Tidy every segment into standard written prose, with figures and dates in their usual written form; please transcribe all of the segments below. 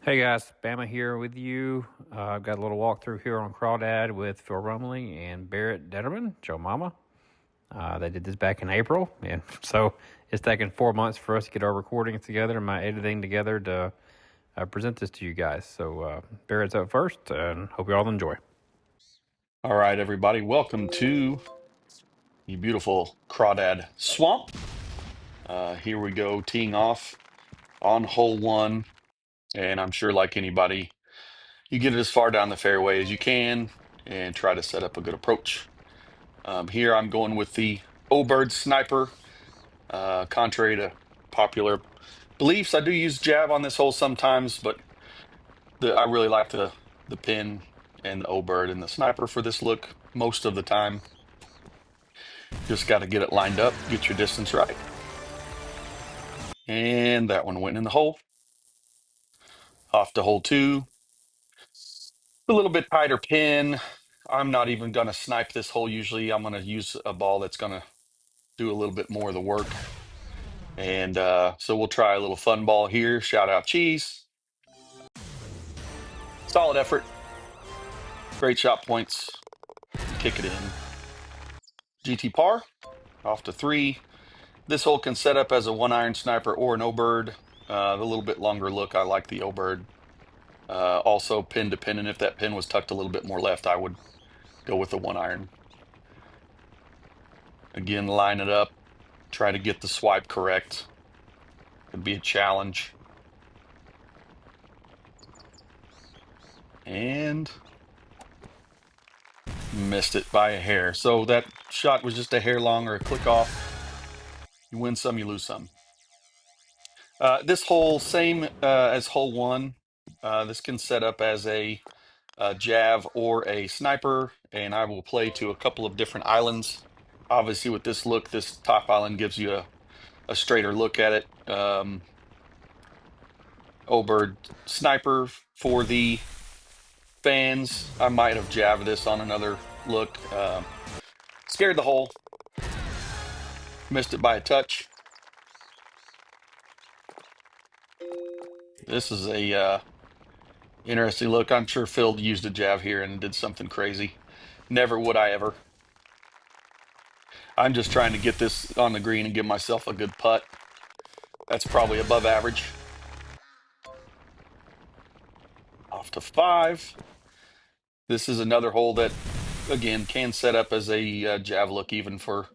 Hey guys, Bama here with you. I've got a little walkthrough here on Crawdad with Phil Rumley and Barrett Detterman, Joe Mama. They did this back in April, and so it's taken 4 months for us to get our recordings together and my editing together to present this to you guys. So Barrett's up first, and hope you all enjoy. All right, everybody, welcome to the beautiful Crawdad Swamp. Here we go, teeing off on hole one, and I'm sure like anybody, you get it as far down the fairway as you can and try to set up a good approach. Here I'm going with the O-Bird Sniper. Contrary to popular beliefs, I do use jab on this hole sometimes, but I really like the pin and the O-Bird and the Sniper for this look most of the time. Just got to get it lined up, get your distance right. And that one went in the hole. Off to hole two. A little bit tighter pin. I'm not even going to snipe this hole usually. I'm going to use a ball that's going to do a little bit more of the work. And so we'll try a little fun ball here. Shout out Cheese. Solid effort. Great shot points. Kick it in. GT par. Off to three. This hole can set up as a 1-iron sniper or an O-Bird. The little bit longer look, I like the O-Bird. Also pin dependent. If that pin was tucked a little bit more left, I would go with the 1-iron. Again, line it up. Try to get the swipe correct. Could be a challenge. And missed it by a hair. So that shot was just a hair long or a click off. You win some, you lose some. This hole, same as hole one. This can set up as a jav or a sniper, and I will play to a couple of different islands. Obviously, with this look, this top island gives you a straighter look at it. O-Bird Sniper for the fans. I might have jabbed this on another look. Scared the hole. Missed it by a touch. This is a interesting look. I'm sure Phil used a jab here and did something crazy. Never would I ever. I'm just trying to get this on the green and give myself a good putt. That's probably above average. Off to five. This is another hole that, again, can set up as a jav look even for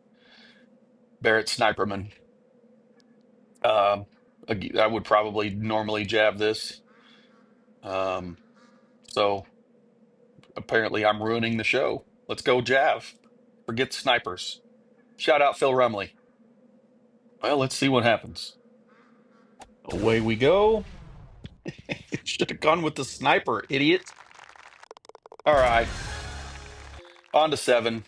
Barrett Sniperman. I would probably normally jab this. So apparently I'm ruining the show. Let's go jav. Forget snipers. Shout out Phil Rumley. Well, let's see what happens. Away we go. Should have gone with the sniper, idiot. All right. On to seven.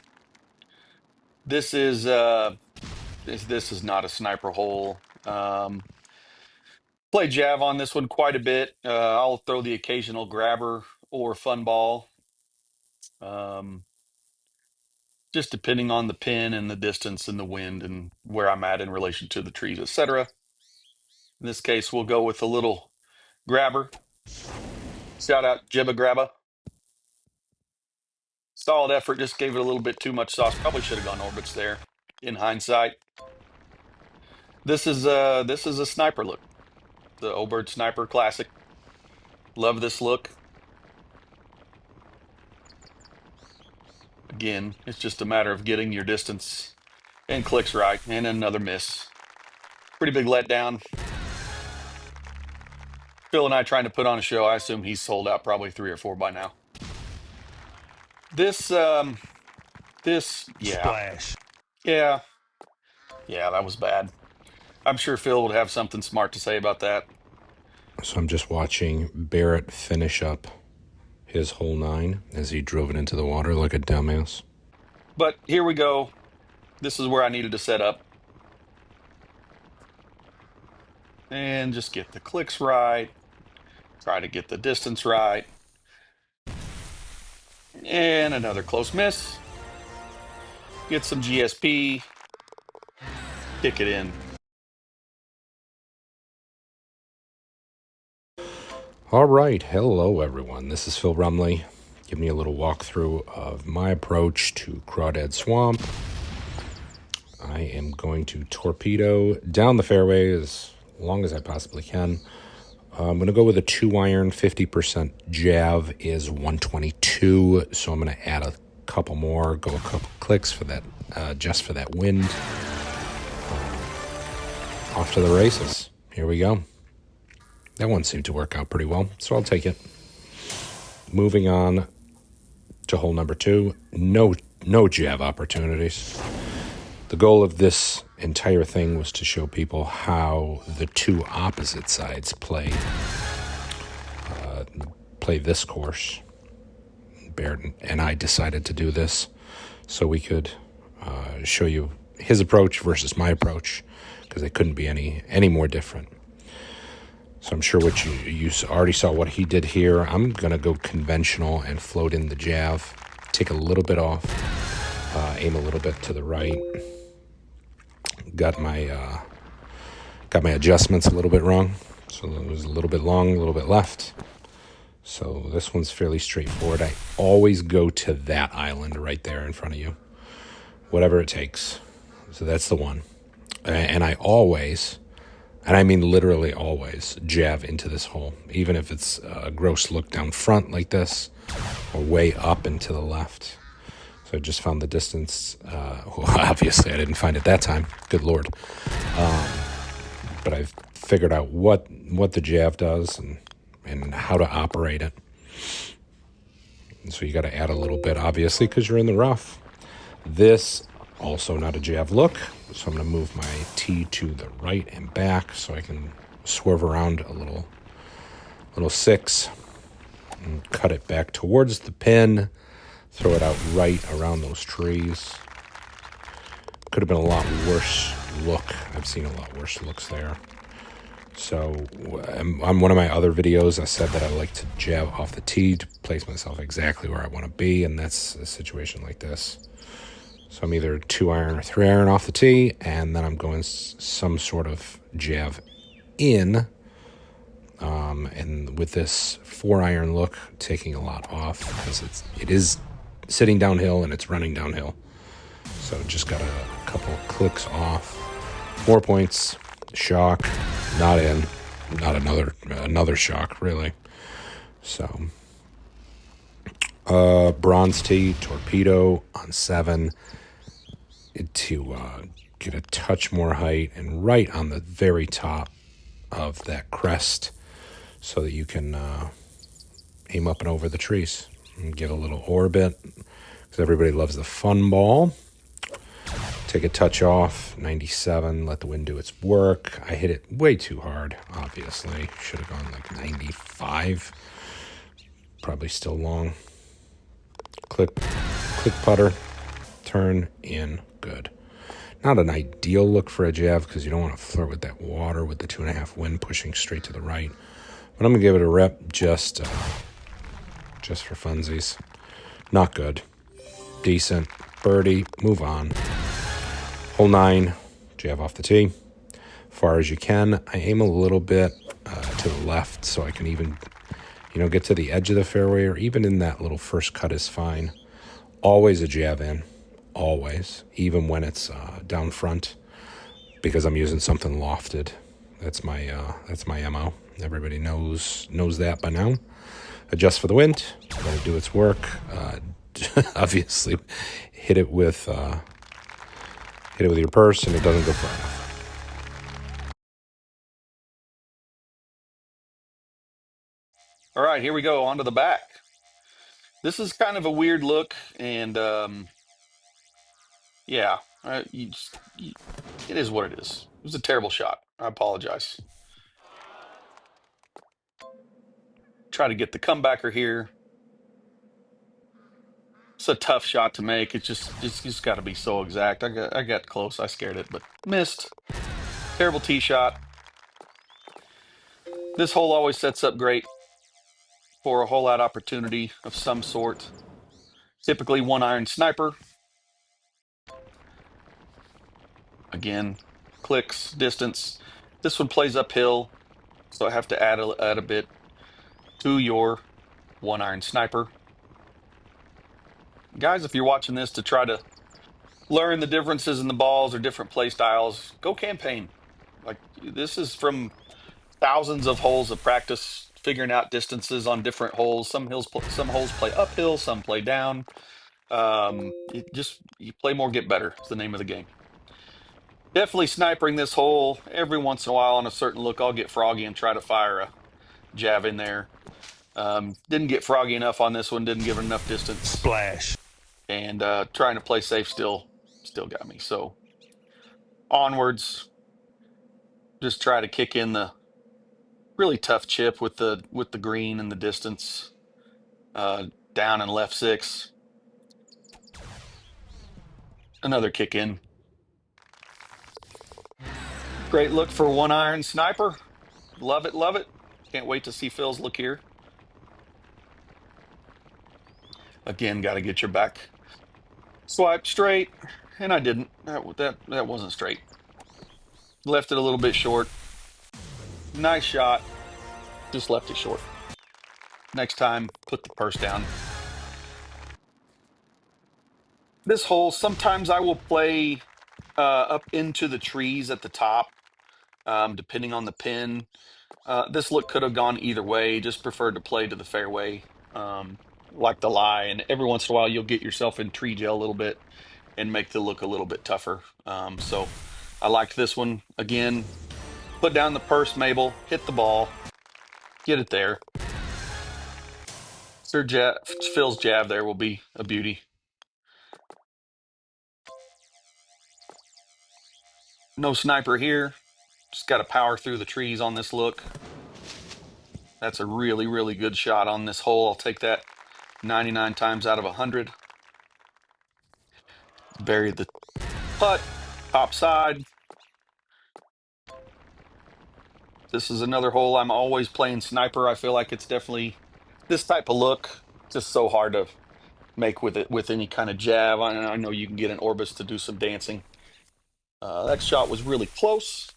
This is this is not a sniper hole. Play jav on this one quite a bit. I'll throw the occasional grabber or fun ball. Just depending on the pin and the distance and the wind and where I'm at in relation to the trees, etc. In this case, we'll go with a little grabber. Shout out Jibba Grabba. Solid effort, just gave it a little bit too much sauce. Probably should have gone orbits there in hindsight. This is a sniper look. The O-Bird Sniper Classic. Love this look. Again, it's just a matter of getting your distance and clicks right. And another miss. Pretty big letdown. Phil and I trying to put on a show. I assume he's sold out probably 3 or 4 by now. This yeah. Splash. Yeah, that was bad. I'm sure Phil would have something smart to say about that. So I'm just watching Barrett finish up his hole 9 as he drove it into the water like a dumbass. But here we go. This is where I needed to set up. And just get the clicks right. Try to get the distance right. And another close miss. Get some GSP. Kick it in. All right, hello everyone. This is Phil Rumley, giving you a little walkthrough of my approach to Crawdad Swamp. I am going to torpedo down the fairway as long as I possibly can. I'm going to go with a 2-iron. 50% jav is 122, so I'm going to add a couple more, go a couple clicks for that, just for that wind. Off to the races. Here we go. That one seemed to work out pretty well, so I'll take it. Moving on to hole number 2. No jav opportunities. The goal of this entire thing was to show people how the two opposite sides play this course. Barrett and I decided to do this so we could show you his approach versus my approach, because they couldn't be any more different. So I'm sure what you already saw what he did here. I'm going to go conventional and float in the jav, take a little bit off, aim a little bit to the right. Got my adjustments a little bit wrong. So it was a little bit long, a little bit left. So this one's fairly straightforward. I always go to that island right there in front of you, whatever it takes. So that's the one. And I always, and I mean literally always, jav into this hole, even if it's a gross look down front like this or way up and to the left. So I just found the distance. Well, obviously, I didn't find it that time. Good Lord. But I've figured out what the jav does and how to operate it. And so you got to add a little bit, obviously, because you're in the rough. This, also not a jav look. So I'm going to move my tee to the right and back so I can swerve around a little 6 and cut it back towards the pin. Throw it out right around those trees. Could have been a lot worse look. I've seen a lot worse looks there. So on one of my other videos, I said that I like to jab off the tee to place myself exactly where I want to be, and that's a situation like this. So I'm either 2-iron or 3-iron off the tee, and then I'm going some sort of jav in. And with this 4-iron look, taking a lot off because it is sitting downhill and it's running downhill. So just got a couple clicks off. 4 points, shock, not in, not another shock really. So bronze tee, torpedo on 7 to get a touch more height and right on the very top of that crest so that you can aim up and over the trees and get a little orbit, because everybody loves the fun ball. Take a touch off, 97, let the wind do its work. I hit it way too hard, obviously. Should have gone like 95. Probably still long. Click putter, turn in, good. Not an ideal look for a jav because you don't want to flirt with that water with the 2.5 wind pushing straight to the right. But I'm going to give it a rep just for funsies. Not good. Decent. Birdie. Move on. Hole 9. Jav off the tee. Far as you can. I aim a little bit to the left so I can even, get to the edge of the fairway, or even in that little first cut is fine. Always a jav in. Always. Even when it's down front, because I'm using something lofted. That's my MO. Everybody knows that by now. Adjust for the wind. Let it do its work. Obviously, hit it with your purse, and it doesn't go far enough. All right, here we go, on to the back. This is kind of a weird look, and yeah, it is what it is. It was a terrible shot. I apologize. Try to get the comebacker here. It's a tough shot to make. It's just got to be so exact. I got close. I scared it, but missed. Terrible tee shot. This hole always sets up great for a hole out opportunity of some sort. Typically 1-iron sniper. Again, clicks, distance. This one plays uphill, so I have to add a bit. to your 1-iron sniper. Guys, if you're watching this to try to learn the differences in the balls or different play styles, go campaign. Like, this is from thousands of holes of practice figuring out distances on different holes. Some holes play uphill, some play down. You play more, get better. It's the name of the game. Definitely snipering this hole. Every once in a while on a certain look, I'll get froggy and try to fire a jab in there. Didn't get froggy enough on this one. Didn't give it enough distance. Splash. And trying to play safe still got me. So onwards, just try to kick in the really tough chip with the green and the distance. Down and left 6. Another kick in. Great look for 1-iron sniper. Love it, love it. Can't wait to see Phil's look here. Again, got to get your back swipe straight, and I didn't. That wasn't straight. Left it a little bit short. Nice shot. Just left it short. Next time, put the purse down. This hole, sometimes I will play up into the trees at the top, depending on the pin. This look could have gone either way. Just preferred to play to the fairway, like the lie. And every once in a while, you'll get yourself in tree jail a little bit and make the look a little bit tougher. So I liked this one. Again, put down the purse, Mabel, hit the ball, get it there. Phil's jab there will be a beauty. No sniper here. Just got to power through the trees on this look. That's a really, really good shot on this hole. I'll take that 99 times out of 100. Buried the putt, top side. This is another hole I'm always playing sniper. I feel like it's definitely this type of look, just so hard to make with it with any kind of jab. I know you can get an Orbis to do some dancing. That shot was really close.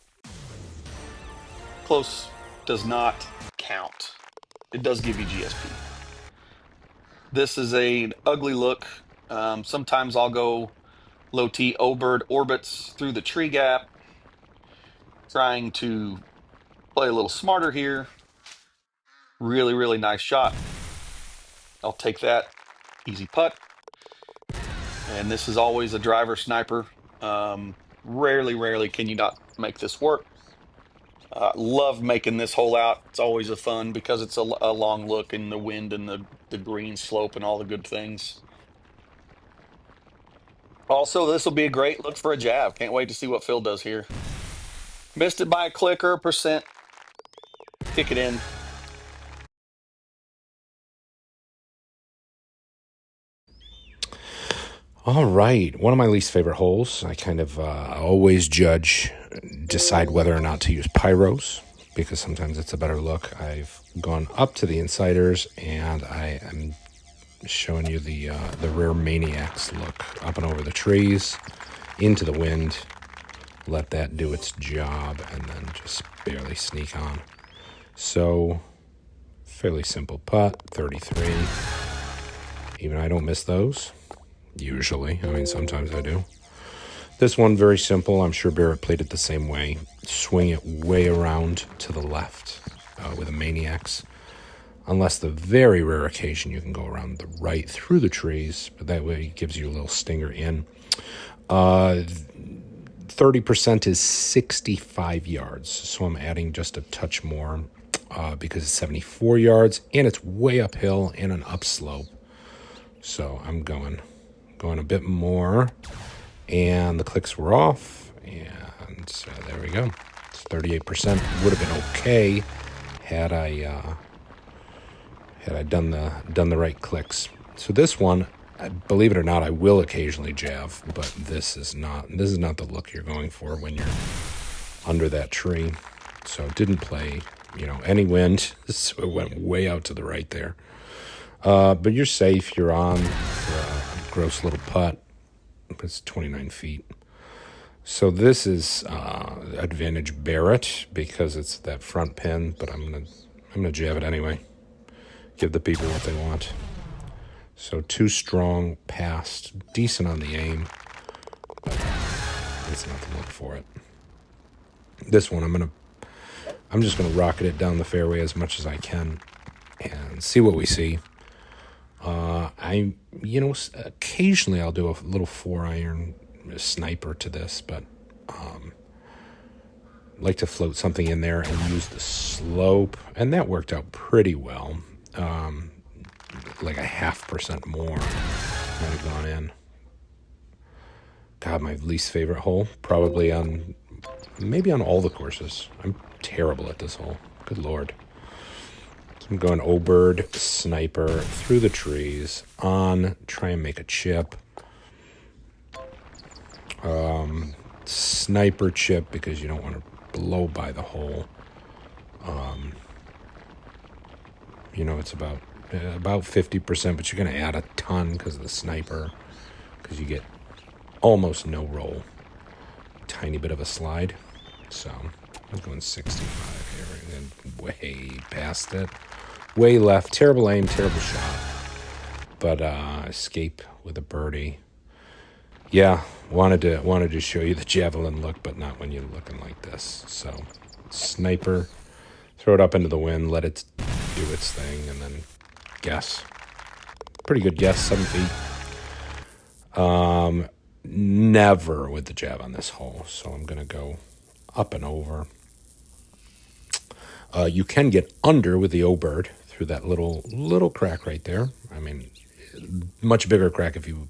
Close does not count. It does give you GSP. This is an ugly look. Sometimes I'll go low T O-bird orbits through the tree gap, trying to play a little smarter here. Really, really nice shot. I'll take that. Easy putt. And this is always a driver sniper. Rarely can you not make this work. Love making this hole out. It's always a fun because it's a long look in the wind and the green slope and all the good things. Also, this will be a great look for a jab. Can't wait to see what Phil does here. Missed it by a click or a percent. Kick it in. All right. One of my least favorite holes. I kind of always decide whether or not to use pyros because sometimes it's a better look. I've gone up to the insiders and I am showing you the Rare Maniacs look. Up and over the trees, into the wind. Let that do its job and then just barely sneak on. So, fairly simple putt, 33. Even I don't miss those. Usually. I mean, sometimes I do. This one, very simple. I'm sure Barrett played it the same way. Swing it way around to the left with a Maniacs. Unless the very rare occasion you can go around the right through the trees, but that way it gives you a little stinger in. 30% is 65 yards, so I'm adding just a touch more because it's 74 yards, and it's way uphill and an upslope. So I'm going a bit more, and the clicks were off, and there we go. It's 38%. Would have been okay had I done the right clicks. So this one, believe it or not, I will occasionally jab, but this is not the look you're going for when you're under that tree. So it didn't play, any wind, so it went way out to the right there. But you're safe. You're on for a gross little putt. It's 29 feet. So this is advantage Barrett because it's that front pin, but I'm gonna jab it anyway. give the people what they want. So 2 strong, passed, decent on the aim, but it's not the look for it. This one, I'm just gonna rocket it down the fairway as much as I can and see what we see. Occasionally I'll do a little 4-iron sniper to this, but like to float something in there and use the slope, and that worked out pretty well. Like a 0.5% more might have gone in. God, my least favorite hole, probably maybe on all the courses. I'm terrible at this hole. Good Lord. So I'm going O-bird, sniper, through the trees, try and make a chip. Sniper chip because you don't want to blow by the hole. It's about 50%, but you're going to add a ton because of the sniper, because you get almost no roll. Tiny bit of a slide. So I'm going 65 here, and then way past it. Way left. Terrible aim, terrible shot. But escape with a birdie. Yeah, wanted to show you the javelin look, but not when you're looking like this. So sniper, throw it up into the wind, let it do its thing, and then guess. Pretty good guess, 7 feet. Never with the jab on this hole, so I'm going to go up and over. You can get under with the O-bird through that little crack right there. I mean, much bigger crack if you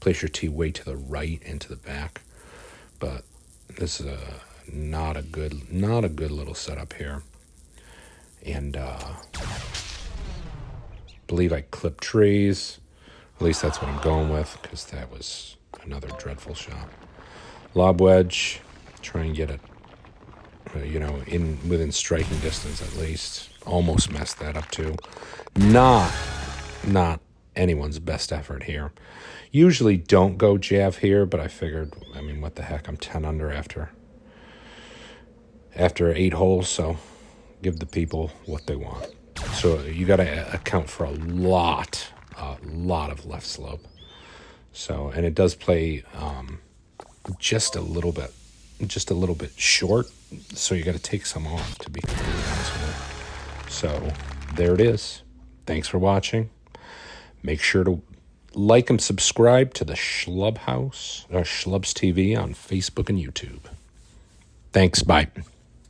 place your tee way to the right into the back. But this is not a good little setup here. And believe I clipped trees. At least that's what I'm going with, because that was another dreadful shot. Lob wedge, try and get it, within striking distance at least. Almost messed that up too. Not anyone's best effort here. Usually don't go jav here, but I figured, what the heck, I'm 10 under after 8 holes, so give the people what they want. So you got to account for a lot of left slope. So, and it does play just a little bit short, so you got to take some off, to be completely honest with you. So there it is. Thanks for watching. Make sure to like and subscribe to the Schlubs TV on Facebook and YouTube. Thanks. Bye.